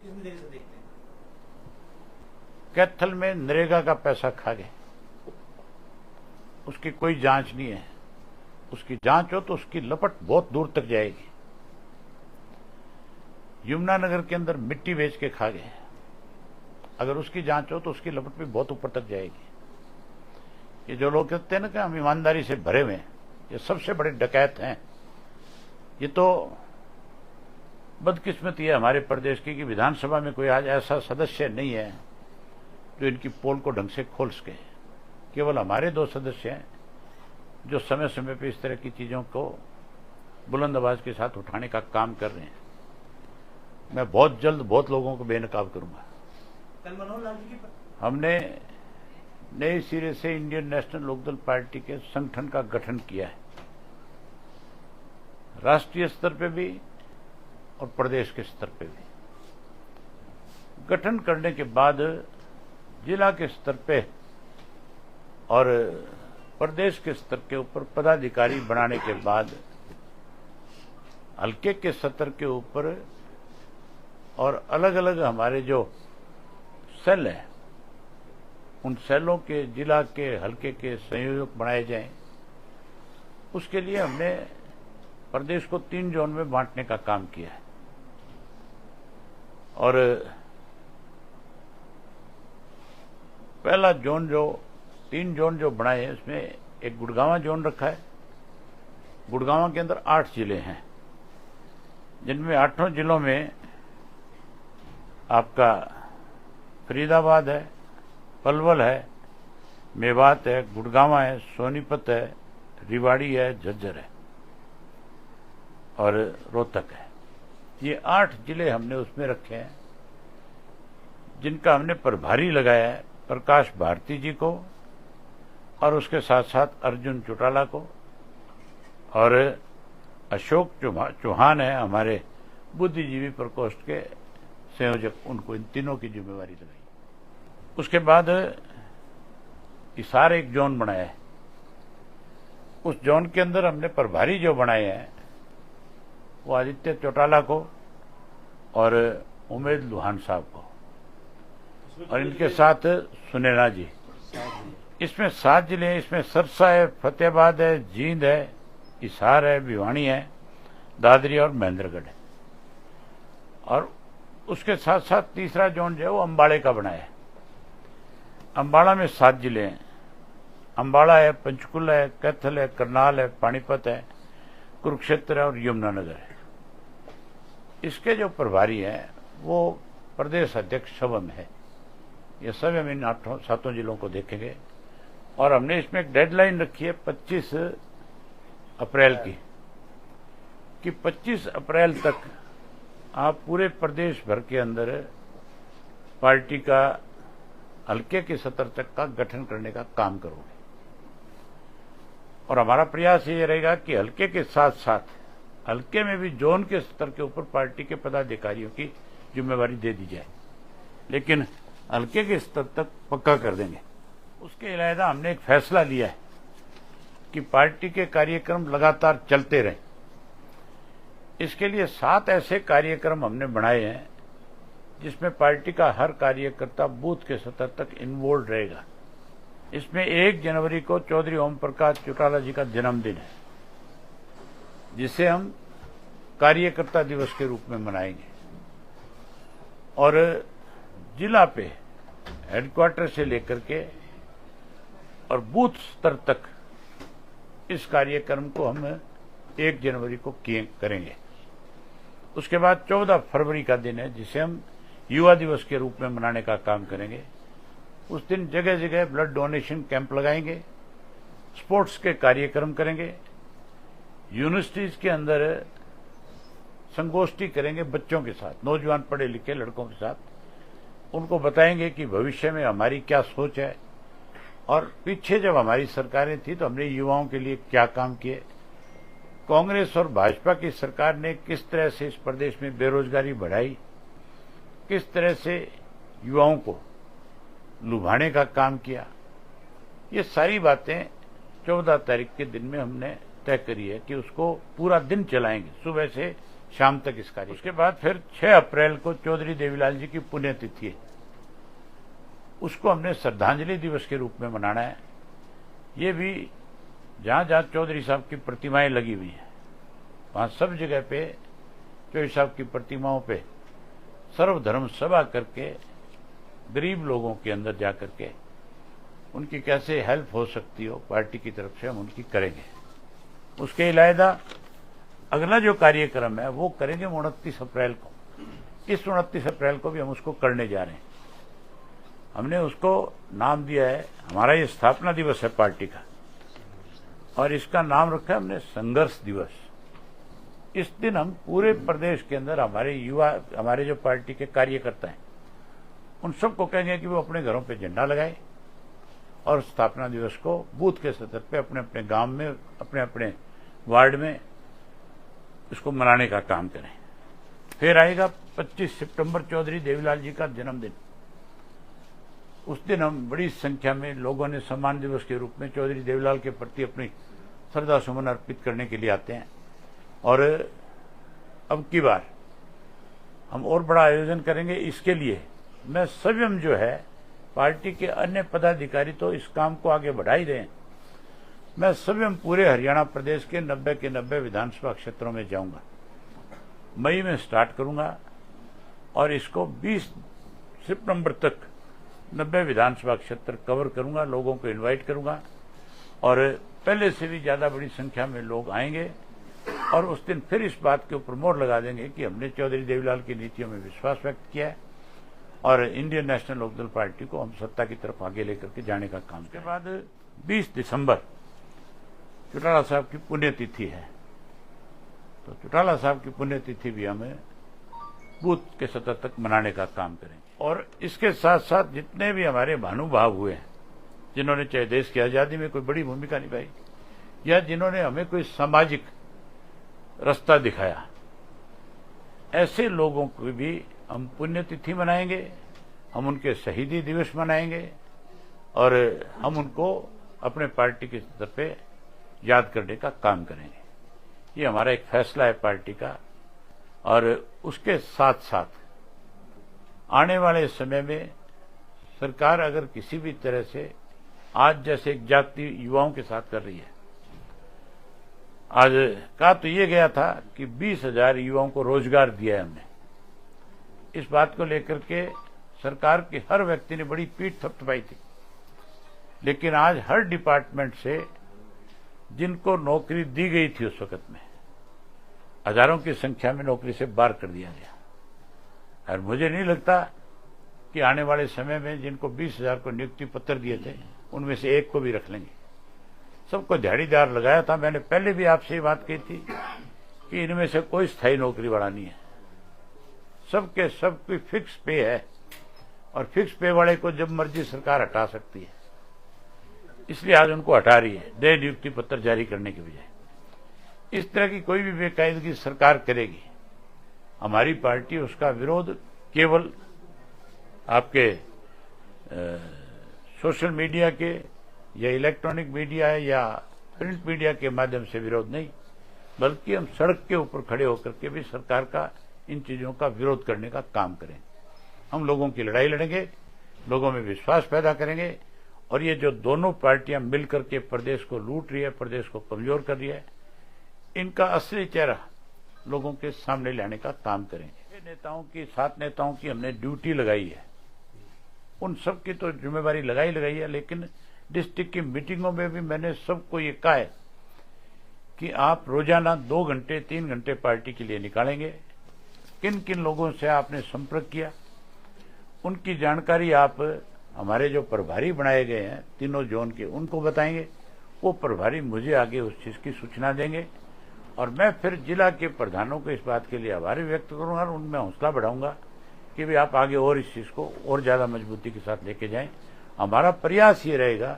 किस नजरिए से देखते हैं? कैथल में नरेगा का पैसा खा गए, उसकी कोई जांच नहीं है। उसकी जांच हो तो उसकी लपट बहुत दूर तक जाएगी। यमुनानगर के अंदर मिट्टी बेच के खा गए, अगर उसकी जांच हो तो उसकी लपट भी बहुत ऊपर तक जाएगी। ये जो लोग कहते हैं ना कि हम ईमानदारी से भरे हुए हैं, ये सबसे बड़े डकैत हैं। ये तो बदकिस्मती है हमारे प्रदेश की कि विधानसभा में कोई आज ऐसा सदस्य नहीं है जो इनकी पोल को ढंग से खोल सके। केवल हमारे 2 सदस्य हैं जो समय समय पर इस तरह की चीजों को बुलंद आवाज के साथ उठाने का काम कर रहे हैं। मैं बहुत जल्द बहुत लोगों को बेनकाब करूंगा। कल मनोहर लाल जी की हमने नए सिरे से इंडियन नेशनल लोकदल पार्टी के संगठन का गठन किया है, राष्ट्रीय स्तर पे भी और प्रदेश के स्तर पे भी। गठन करने के बाद जिला के स्तर पे और प्रदेश के स्तर के ऊपर पदाधिकारी बनाने के बाद हल्के के स्तर के ऊपर और अलग अलग हमारे जो सेल हैं, उन सेलों के जिला के हल्के के संयोजक बनाए जाएं। उसके लिए हमने प्रदेश को 3 जोन में बांटने का काम किया है। और पहला जोन जो 3 जोन जो बनाए हैं, उसमें एक गुड़गांव जोन रखा है। गुड़गांव के अंदर 8 जिले हैं, जिनमें 8 जिलों में आपका फरीदाबाद है, पलवल है, मेवात है, गुड़गांव है, सोनीपत है, रिवाड़ी है, झज्जर है और रोहतक है। ये 8 जिले हमने उसमें रखे हैं, जिनका हमने प्रभारी लगाया है प्रकाश भारती जी को और उसके साथ साथ अर्जुन चौटाला को, और अशोक चौहान है हमारे बुद्धिजीवी प्रकोष्ठ के संयोजक, उनको इन तीनों की जिम्मेवारी लगाई। उसके बाद इसार एक जोन बनाया है। उस जोन के अंदर हमने प्रभारी जो बनाए हैं वो आदित्य चौटाला को और उमेद लुहान साहब को, और इनके साथ सुनैना जी। इसमें 7 जिले हैं। इसमें सरसा है, फतेहाबाद है, जींद है, इसार है, भिवानी है, दादरी और महेंद्रगढ़ है। और उसके साथ साथ तीसरा जोन जो है वो अम्बाड़े का बनाया है। अम्बाड़ा में 7 जिले हैं। अम्बाड़ा है, पंचकुला है, कैथल है, करनाल है, पानीपत है, कुरुक्षेत्र है और यमुनानगर है। इसके जो प्रभारी हैं वो प्रदेश अध्यक्ष शवम है। ये सब हम इन 7 जिलों को देखेंगे। और हमने इसमें एक डेडलाइन रखी है 25 अप्रैल की, कि 25 अप्रैल तक आप पूरे प्रदेश भर के अंदर पार्टी का हल्के के स्तर तक का गठन करने का काम करोगे। और हमारा प्रयास ये रहेगा कि हल्के के साथ साथ हल्के में भी जोन के स्तर के ऊपर पार्टी के पदाधिकारियों की जिम्मेवारी दे दी जाए, लेकिन हल्के के स्तर तक पक्का कर देंगे। उसके अलावा हमने एक फैसला लिया है कि पार्टी के कार्यक्रम लगातार चलते रहें। इसके लिए 7 ऐसे कार्यक्रम हमने बनाए हैं जिसमें पार्टी का हर कार्यकर्ता बूथ के स्तर तक इन्वॉल्व रहेगा। इसमें 1 जनवरी को चौधरी ओम प्रकाश चौटाला जी का जन्मदिन है, जिसे हम कार्यकर्ता दिवस के रूप में मनाएंगे। और जिला पे हेडक्वार्टर से लेकर के और बूथ स्तर तक इस कार्यक्रम को हम 1 जनवरी को करेंगे। उसके बाद 14 फरवरी का दिन है, जिसे हम युवा दिवस के रूप में मनाने का काम करेंगे। उस दिन जगह जगह ब्लड डोनेशन कैंप लगाएंगे, स्पोर्ट्स के कार्यक्रम करेंगे, यूनिवर्सिटीज के अंदर संगोष्ठी करेंगे बच्चों के साथ, नौजवान पढ़े लिखे लड़कों के साथ। उनको बताएंगे कि भविष्य में हमारी क्या सोच है और पीछे जब हमारी सरकारें थी तो हमने युवाओं के लिए क्या काम किए। कांग्रेस और भाजपा की सरकार ने किस तरह से इस प्रदेश में बेरोजगारी बढ़ाई, किस तरह से युवाओं को लुभाने का काम किया। ये सारी बातें 14 तारीख के दिन में हमने तय करी है कि उसको पूरा दिन चलाएंगे, सुबह से शाम तक इस कार्य। उसके बाद फिर 6 अप्रैल को चौधरी देवीलाल जी की पुण्यतिथि है, उसको हमने श्रद्धांजलि दिवस के रूप में मनाना है। ये भी जहां जहां चौधरी साहब की प्रतिमाएं लगी हुई हैं, वहां सब जगह पे चौधरी साहब की प्रतिमाओं पे सर्वधर्म सभा करके गरीब लोगों के अंदर जाकर के उनकी कैसे हेल्प हो सकती हो पार्टी की तरफ से हम उनकी करेंगे। उसके अलावा अगला जो कार्यक्रम है वो करेंगे 29 अप्रैल को। इस 29 अप्रैल को भी हम उसको करने जा रहे हैं। हमने उसको नाम दिया है, हमारा ये स्थापना दिवस है पार्टी का, और इसका नाम रखा है हमने संघर्ष दिवस। इस दिन हम पूरे प्रदेश के अंदर हमारे युवा, हमारे जो पार्टी के कार्यकर्ता हैं, उन सबको कहेंगे कि वो अपने घरों पे झंडा लगाए और स्थापना दिवस को बूथ के स्तर पे अपने अपने गांव में, अपने अपने वार्ड में इसको मनाने का काम करें। फिर आएगा 25 सितंबर चौधरी देवीलाल जी का जन्मदिन। उस दिन हम बड़ी संख्या में लोगों ने सम्मान दिवस के रूप में चौधरी देवीलाल के प्रति अपनी श्रद्धा सुमन अर्पित करने के लिए आते हैं। और अब की बार हम और बड़ा आयोजन करेंगे। इसके लिए मैं स्वयं जो है, पार्टी के अन्य पदाधिकारी तो इस काम को आगे बढ़ा ही रहे हैं, मैं स्वयं पूरे हरियाणा प्रदेश के 90 के 90 विधानसभा क्षेत्रों में जाऊंगा। मई में स्टार्ट करूंगा और इसको 20 सितंबर तक 90 विधानसभा क्षेत्र कवर करूंगा, लोगों को इनवाइट करूंगा और पहले से भी ज्यादा बड़ी संख्या में लोग आएंगे। और उस दिन फिर इस बात के ऊपर मोहर लगा देंगे कि हमने चौधरी देवीलाल की नीतियों में विश्वास व्यक्त किया है और इंडियन नेशनल लोकदल पार्टी को हम सत्ता की तरफ आगे लेकर के जाने का काम। के बाद 20 दिसंबर चौटाला साहब की पुण्यतिथि है, तो चौटाला साहब की पुण्यतिथि भी हमें बूथ के सतह तक मनाने का काम करेंगे। और इसके साथ साथ जितने भी हमारे महानुभाव हुए हैं, जिन्होंने चाहे देश की आजादी में कोई बड़ी भूमिका निभाई या जिन्होंने हमें कोई सामाजिक रास्ता दिखाया, ऐसे लोगों को भी हम पुण्यतिथि मनाएंगे, हम उनके शहीदी दिवस मनाएंगे और हम उनको अपने पार्टी के स्तर पे याद करने का काम करेंगे। ये हमारा एक फैसला है पार्टी का। और उसके साथ साथ आने वाले समय में सरकार अगर किसी भी तरह से आज जैसे एक जाति युवाओं के साथ कर रही है, आज कहा तो ये गया था कि 20,000 युवाओं को रोजगार दिया है हमने। इस बात को लेकर के सरकार के हर व्यक्ति ने बड़ी पीठ थपथपाई थी, लेकिन आज हर डिपार्टमेंट से जिनको नौकरी दी गई थी उस वक्त में हजारों की संख्या में नौकरी से बाहर कर दिया गया। और मुझे नहीं लगता कि आने वाले समय में जिनको 20,000 को नियुक्ति पत्र दिए थे उनमें से एक को भी रख लेंगे। सबको दिहाड़ीदार लगाया था। मैंने पहले भी आपसे ये बात कही थी कि इनमें से कोई स्थायी नौकरी वाला नहीं है, सबके सब कोई फिक्स पे है और फिक्स पे वाले को जब मर्जी सरकार हटा सकती है, इसलिए आज उनको हटा रही है नए नियुक्ति पत्र जारी करने के बजाय। इस तरह की कोई भी बेकायदगी सरकार करेगी, हमारी पार्टी उसका विरोध केवल आपके सोशल मीडिया के या इलेक्ट्रॉनिक मीडिया या प्रिंट मीडिया के माध्यम से विरोध नहीं, बल्कि हम सड़क के ऊपर खड़े होकर के भी सरकार का इन चीजों का विरोध करने का काम करें। हम लोगों की लड़ाई लड़ेंगे, लोगों में विश्वास पैदा करेंगे और ये जो दोनों पार्टियां मिलकर के प्रदेश को लूट रही है, प्रदेश को कमजोर कर रही है, इनका असली चेहरा लोगों के सामने लाने का काम करेंगे। नेताओं की 7 नेताओं की हमने ड्यूटी लगाई है, उन सब की तो जिम्मेवारी लगाई है, लेकिन डिस्ट्रिक्ट की मीटिंगों में भी मैंने सबको ये कहा है कि आप रोजाना 2 घंटे 3 घंटे पार्टी के लिए निकालेंगे। किन किन लोगों से आपने संपर्क किया, उनकी जानकारी आप हमारे जो प्रभारी बनाए गए हैं तीनों जोन के, उनको बताएंगे। वो प्रभारी मुझे आगे उस चीज की सूचना देंगे और मैं फिर जिला के प्रधानों को इस बात के लिए आभार व्यक्त करूंगा और उनमें हौसला बढ़ाऊंगा कि भी आप आगे और इस चीज को और ज्यादा मजबूती के साथ लेके जाएं। हमारा प्रयास ये रहेगा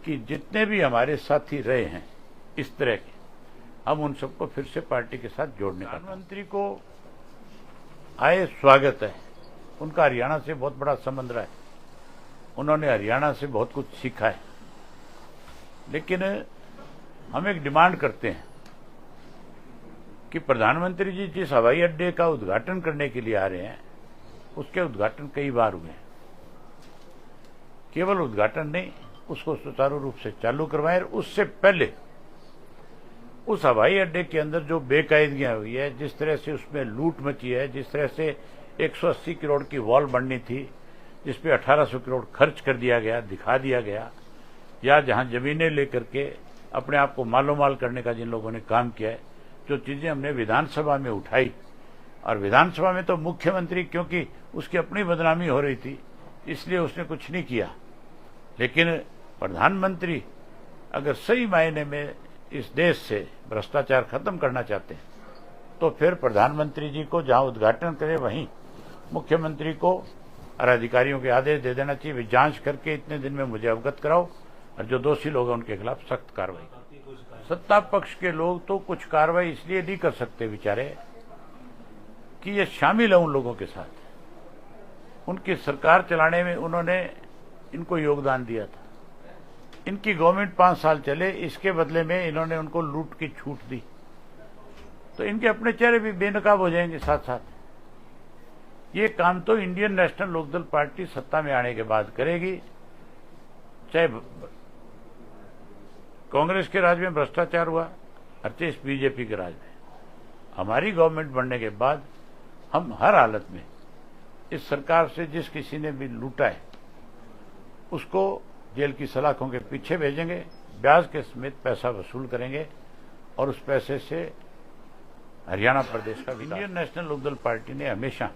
कि जितने भी हमारे साथी रहे हैं इस तरह के, हम उन सबको फिर से पार्टी के साथ जोड़ने का। प्रधानमंत्री को आए स्वागत है, उनका हरियाणा से बहुत बड़ा संबंध रहा है, उन्होंने हरियाणा से बहुत कुछ सीखा है, लेकिन हम एक डिमांड करते हैं कि प्रधानमंत्री जी जिस हवाई अड्डे का उद्घाटन करने के लिए आ रहे हैं उसके उद्घाटन कई बार हुए हैं। केवल उद्घाटन नहीं, उसको सुचारू रूप से चालू करवाएं। उससे पहले उस हवाई अड्डे के अंदर जो बेकायदगियां हुई है, जिस तरह से उसमें लूट मची है, जिस तरह से 180 करोड़ की वॉल बननी थी जिसपे 1800 करोड़ खर्च कर दिया गया, दिखा दिया गया, या जहां जमीनें लेकर के अपने आप को मालोमाल करने का जिन लोगों ने काम किया है, जो चीजें हमने विधानसभा में उठाई, और विधानसभा में तो मुख्यमंत्री, क्योंकि उसकी अपनी बदनामी हो रही थी इसलिए उसने कुछ नहीं किया, लेकिन प्रधानमंत्री अगर सही मायने में इस देश से भ्रष्टाचार खत्म करना चाहते हैं तो फिर प्रधानमंत्री जी को जहां उद्घाटन करे वहीं मुख्यमंत्री को और अधिकारियों के आदेश दे देना चाहिए, वे जांच करके इतने दिन में मुझे अवगत कराओ और जो दोषी लोग हैं उनके खिलाफ सख्त कार्रवाई। सत्ता पक्ष के लोग तो कुछ कार्रवाई इसलिए नहीं कर सकते बेचारे कि ये शामिल है उन लोगों के साथ, उनकी सरकार चलाने में उन्होंने इनको योगदान दिया था, इनकी गवर्नमेंट 5 साल चले, इसके बदले में इन्होंने उनको लूट की छूट दी, तो इनके अपने चेहरे भी बेनकाब हो जाएंगे साथ साथ। ये काम तो इंडियन नेशनल लोकदल पार्टी सत्ता में आने के बाद करेगी। चाहे कांग्रेस के राज में भ्रष्टाचार हुआ और चाहे बीजेपी के राज में, हमारी गवर्नमेंट बनने के बाद हम हर हालत में इस सरकार से जिस किसी ने भी लूटा है उसको जेल की सलाखों के पीछे भेजेंगे, ब्याज के समेत पैसा वसूल करेंगे और उस पैसे से हरियाणा प्रदेश का विकास। इंडियन नेशनल लोकदल पार्टी ने हमेशा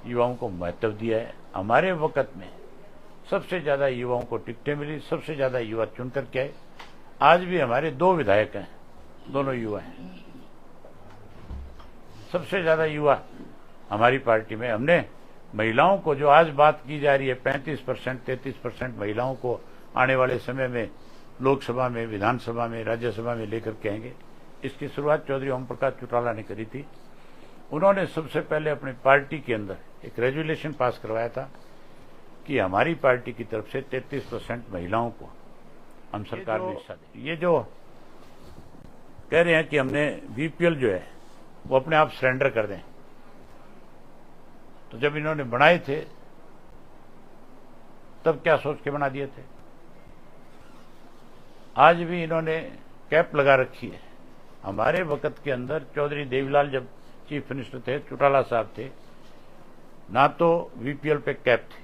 युवाओं को महत्व दिया है। हमारे वक्त में सबसे ज्यादा युवाओं को टिकटें मिली, सबसे ज्यादा युवा चुन करके आए। आज भी हमारे 2 विधायक हैं, दोनों युवा हैं। सबसे ज्यादा युवा हमारी पार्टी में, हमने महिलाओं को, जो आज बात की जा रही है 35%, 33% महिलाओं को आने वाले समय में लोकसभा में, विधानसभा में, राज्यसभा में लेकर के आएंगे, इसकी शुरुआत चौधरी ओम प्रकाश चौटाला ने करी थी। उन्होंने सबसे पहले अपनी पार्टी के अंदर एक रेजुलेशन पास करवाया था कि हमारी पार्टी की तरफ से 33% महिलाओं को हम सरकार में हिस्सा दें। ये जो कह रहे हैं कि हमने बीपीएल जो है वो अपने आप सरेंडर कर दें, तो जब इन्होंने बनाए थे तब क्या सोच के बना दिए थे? आज भी इन्होंने कैप लगा रखी है। हमारे वक्त के अंदर चौधरी देवीलाल जब चीफ मिनिस्टर थे, चौटाला साहब थे, ना तो बीपीएल पे कैप थी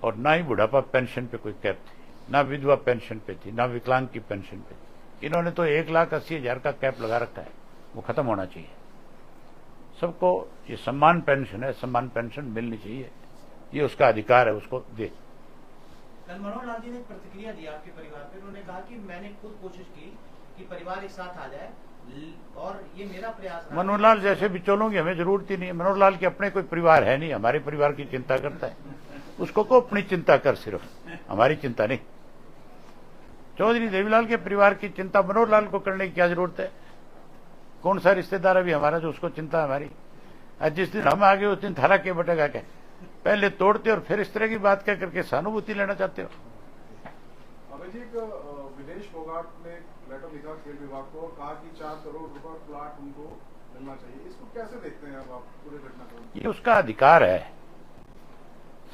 और ना ही बुढ़ापा पेंशन पे कोई कैप थी, ना विधवा पेंशन पे थी, ना विकलांग की पेंशन पे थी। इन्होंने तो 1,80,000 का कैप लगा रखा है, वो खत्म होना चाहिए। सबको ये सम्मान पेंशन है, सम्मान पेंशन मिलनी चाहिए, ये उसका अधिकार है, उसको दे। कल मनोहर लाल जी ने प्रतिक्रिया दी आपके परिवार पर, उन्होंने कहा कि मैंने खुद कोशिश की कि परिवार एक साथ आ जाए और ये मेरा प्रयास। मनोहर लाल जैसे बिचौलों की हमें जरूरत ही नहीं है। मनोहर लाल के अपने कोई परिवार है नहीं, हमारे परिवार की चिंता करता है, उसको को अपनी चिंता कर, सिर्फ हमारी चिंता नहीं। चौधरी देवीलाल के परिवार की चिंता मनोहर लाल को करने की क्या जरूरत है? कौन सा रिश्तेदार अभी हमारा जो उसको चिंता है हमारी? आज जिस दिन हम आगे उस दिन थारा के बटेगा क्या? पहले तोड़ते और फिर इस तरह की बात कह करके सहानुभूति लेना चाहते हो। अभिजीत, विदेश फोगाट ने लेटर लिखा खेल विभाग को और कहा कि 4 करोड़ रुपए प्लाट उनको मिलना चाहिए, इसको कैसे देखते हैं आप पूरे घटनाक्रम? ये उसका अधिकार है।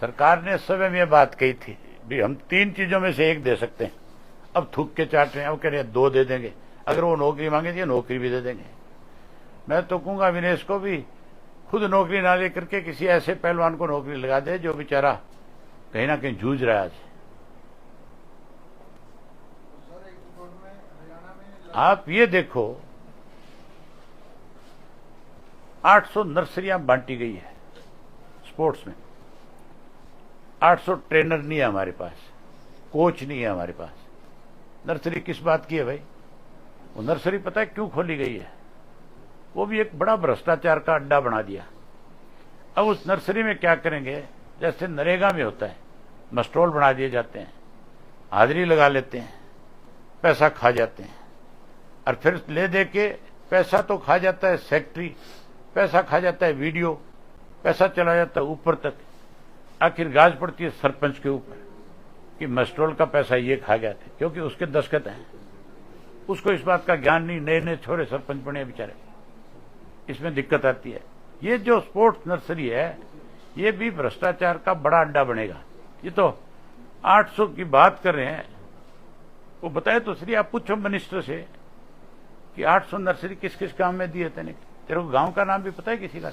सरकार ने समय में बात कही थी भी हम 3 चीजों में से एक दे सकते हैं, अब थूक के चाट रहे हैं, अब कह रहे हैं 2 दे देंगे, अगर वो नौकरी मांगे तो नौकरी भी दे देंगे। मैं तो कहूंगा विनेश को भी खुद नौकरी ना लेकर के किसी ऐसे पहलवान को नौकरी लगा दे जो बेचारा कहीं ना कहीं जूझ रहा है। आप ये देखो 800 नर्सरियां बांटी गई है स्पोर्ट्स में, 800 ट्रेनर नहीं है हमारे पास, कोच नहीं है हमारे पास। नर्सरी किस बात की है भाई? वो नर्सरी पता है क्यों खोली गई है? वो भी एक बड़ा भ्रष्टाचार का अड्डा बना दिया। अब उस नर्सरी में क्या करेंगे? जैसे नरेगा में होता है, मस्टोल बना दिए जाते हैं, हाजिरी लगा लेते हैं, पैसा खा जाते हैं, और फिर ले दे के पैसा तो खा जाता है सेक्रेटरी, पैसा खा जाता है वीडियो, पैसा चला जाता है ऊपर तक। आखिर गाज पड़ती है सरपंच के ऊपर कि मस्टोल का पैसा ये खा गया था, क्योंकि उसके दस्तखत हैं। उसको इस बात का ज्ञान नहीं, नए नए छोरे सरपंच बने बेचारे, इसमें दिक्कत आती है। ये जो स्पोर्ट्स नर्सरी है ये भी भ्रष्टाचार का बड़ा अड्डा बनेगा। ये तो 800 की बात कर रहे हैं, वो बताए तो सही, आप पूछो मिनिस्टर से कि 800 नर्सरी किस किस काम में दिए थे। तेरे को गांव का नाम भी पता है किसी का?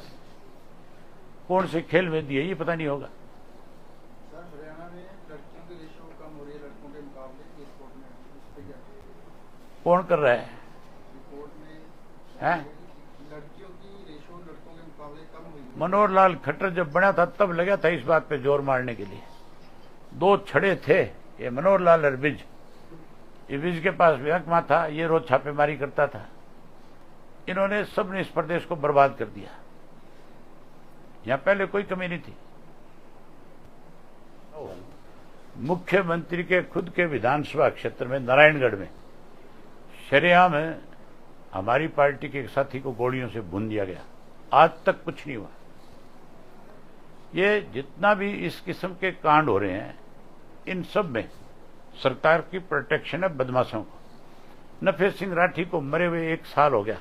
कौन से खेल में दिए ये पता नहीं होगा। सर हरियाणा में लड़कियों की रेशो कम हो रही है लड़कों के मुकाबले इस स्पोर्ट में, इस पे क्या कौन कर रहा है? रिपोर्ट में हैं? लड़कियों की रेशो लड़कों के मुकाबले कम हुई है। मनोहर लाल खट्टर जब बना था तब लगा था इस बात पे जोर मारने के लिए। 2 छड़े थे, ये मनोहर लाल और विज। ये विज के पास बैंक था, ये रोज छापेमारी करता था। इन्होंने सबने इस प्रदेश को बर्बाद कर दिया। यहां पहले कोई कमी नहीं थी। मुख्यमंत्री के खुद के विधानसभा क्षेत्र में नारायणगढ़ में शरेआम हमारी पार्टी के एक साथी को गोलियों से भून दिया गया। आज तक कुछ नहीं हुआ। ये जितना भी इस किस्म के कांड हो रहे हैं, इन सब में सरकार की प्रोटेक्शन है बदमाशों को। नफे सिंह राठी को मरे हुए 1 साल हो गया।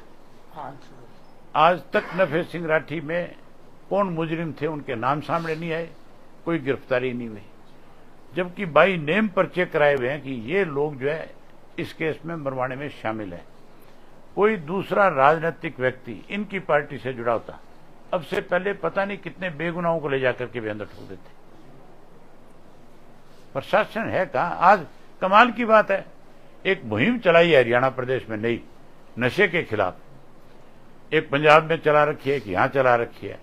आज तक नफे सिंह राठी में कौन मुजरिम थे उनके नाम सामने नहीं आए, कोई गिरफ्तारी नहीं हुई, जबकि बाई नेम पर्चे कराए हुए हैं कि ये लोग जो है इस केस में मरवाने में शामिल है। कोई दूसरा राजनीतिक व्यक्ति इनकी पार्टी से जुड़ा होता, अब से पहले पता नहीं कितने बेगुनाहों को ले जाकर के वे अंदर ठोक देते। प्रशासन है कहां? आज कमाल की बात है, एक मुहिम चलाई है हरियाणा प्रदेश में नई नशे के खिलाफ। एक पंजाब में चला रखी है, एक यहां चला रखी है,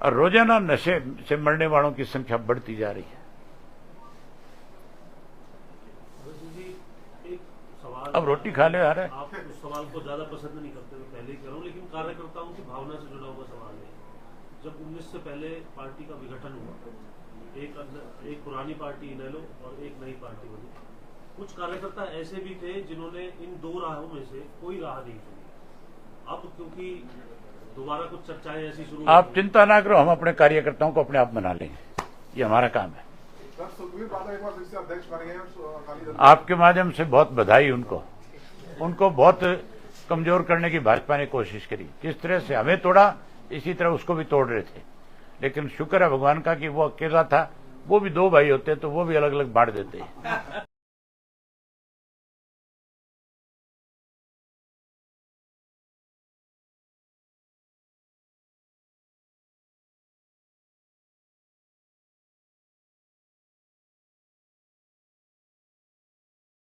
और रोजाना नशे से मरने वालों की संख्या बढ़ती जा रही है। अब रोटी खा ले आ रहे। आप उस सवाल को ज्यादा पसंद नहीं करते, मैं पहले ही कह रहा हूँ, लेकिन कार्यकर्ताओं की भावना से जुड़ा हुआ सवाल है। जब 19 से पहले पार्टी का विघटन हुआ, एक पुरानी पार्टी इनेलो और एक नई पार्टी बनी। कुछ कार्यकर्ता ऐसे भी थे जिन्होंने इन 2 राहों में से कोई राह नहीं चुनी। अब क्योंकि दोबारा कुछ चर्चाएं ऐसी शुरू, आप चिंता ना करो, हम अपने कार्यकर्ताओं को अपने आप बना लेंगे, ये हमारा काम है। सर सुखबीर बादल एक बार फिर से अध्यक्ष बन गए अकाली दल। आपके माध्यम से बहुत बधाई उनको बहुत कमजोर करने की भाजपा ने कोशिश करी। जिस तरह से हमें तोड़ा, इसी तरह उसको भी तोड़ रहे थे, लेकिन शुक्र है भगवान का कि वो अकेला था। वो भी 2 भाई होते तो वो भी अलग अलग बांट देते।